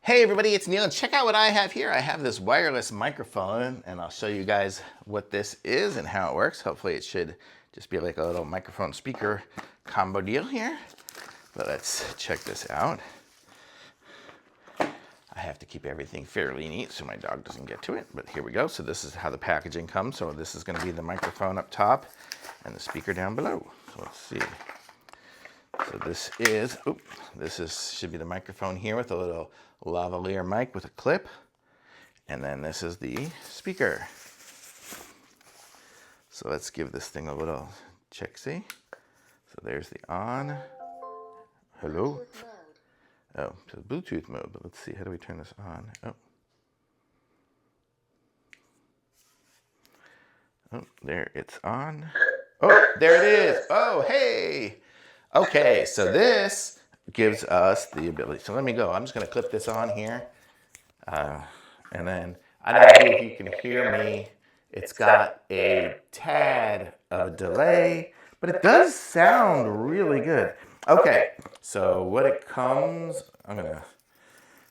Hey everybody, it's Neil, and check out what I have here. I have this wireless microphone, and I'll show you guys what this is and how it works. Hopefully it should just be like a little microphone speaker combo deal here. But let's check this out. I have to keep everything fairly neat so my dog doesn't get to it, but here we go. So this is how the packaging comes. So this is going to be the microphone up top and the speaker down below. So let's see. So this should be the microphone here with a little lavalier mic with a clip. And then this is the speaker. So let's give this thing a little check-see. So there's the on. Hello? Oh, so Bluetooth mode, but let's see, how do we turn this on? Oh, there, it's on. Oh, there it is. Oh, hey. Okay, so this gives us the ability. So let me go. I'm just going to clip this on here. And then, I don't know if you can hear me. It's got a tad of delay, but it does sound really good. Okay, so what it comes, let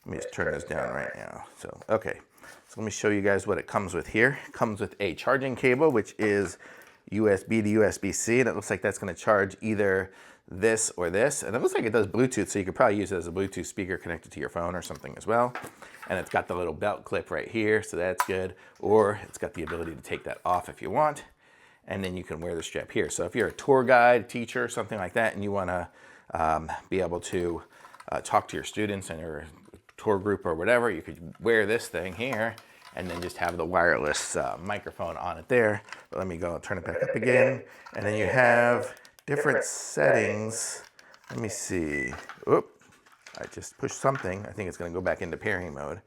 me just turn this down right now. So, okay, so let me show you guys what it comes with here. It comes with a charging cable, which is USB to USB-C, and it looks like that's going to charge either this or this, and it looks like it does Bluetooth, so you could probably use it as a Bluetooth speaker connected to your phone or something as well. And it's got the little belt clip right here, so that's good. Or it's got the ability to take that off if you want, and then you can wear the strap here. So if you're a tour guide, teacher, something like that, and you want to be able to talk to your students and your tour group or whatever, you could wear this thing here and then just have the wireless microphone on it there. But let me go and turn it back up again. And then you have different settings. Let me see. Oop, I just pushed something. I think it's going to go back into pairing mode.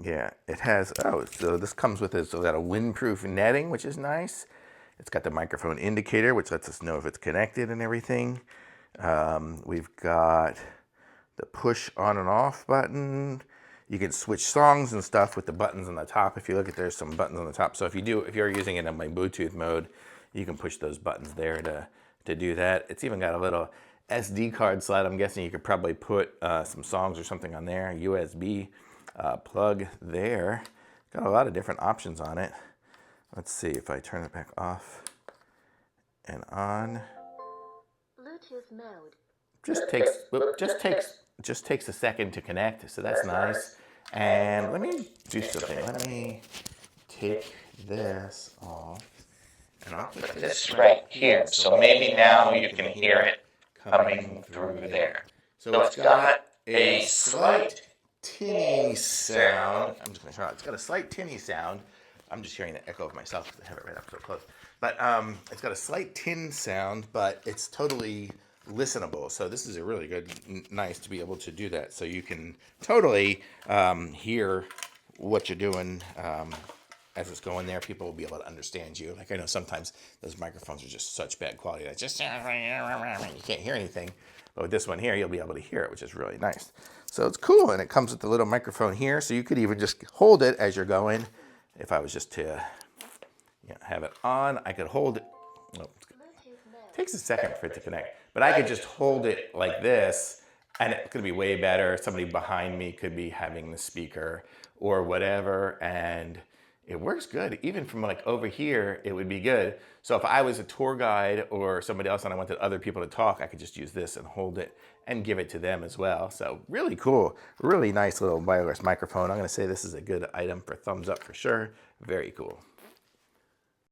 Yeah, it has, so this comes with it. So it's got a windproof netting, which is nice. It's got the microphone indicator, which lets us know if it's connected and everything. We've got the push on and off button. You can switch songs and stuff with the buttons on the top. If you look at, there's some buttons on the top. So if you're using it in my Bluetooth mode, you can push those buttons there to do that. It's even got a little SD card slot. I'm guessing you could probably put some songs or something on there. USB plug there. Got a lot of different options on it. Let's see if I turn it back off and on. Bluetooth mode. Just takes a second to connect, so that's nice. And let me do something. Let me take this off. And I'll put this right here. So maybe now you can hear it coming through there. So it's got a slight tinny sound. I'm just going to try it. It's got a slight tinny sound. I'm just hearing the echo of myself because I have it right up so close. But it's got a slight tin sound, but it's totally listenable. So this is a really good, nice to be able to do that. So you can totally hear what you're doing as it's going there. People will be able to understand you. Like I know sometimes those microphones are just such bad quality that just you can't hear anything. But with this one here, you'll be able to hear it, which is really nice. So it's cool, and it comes with the little microphone here, so you could even just hold it as you're going. If I was just to have it on, I could hold it. Oh, it takes a second for it to connect, but I could just hold it like this, and it's going to be way better. Somebody behind me could be having the speaker or whatever, and it works good. Even from like over here, it would be good. So if I was a tour guide or somebody else and I wanted other people to talk, I could just use this and hold it and give it to them as well. So really cool, really nice little wireless microphone. I'm going to say this is a good item for thumbs up for sure. Very cool.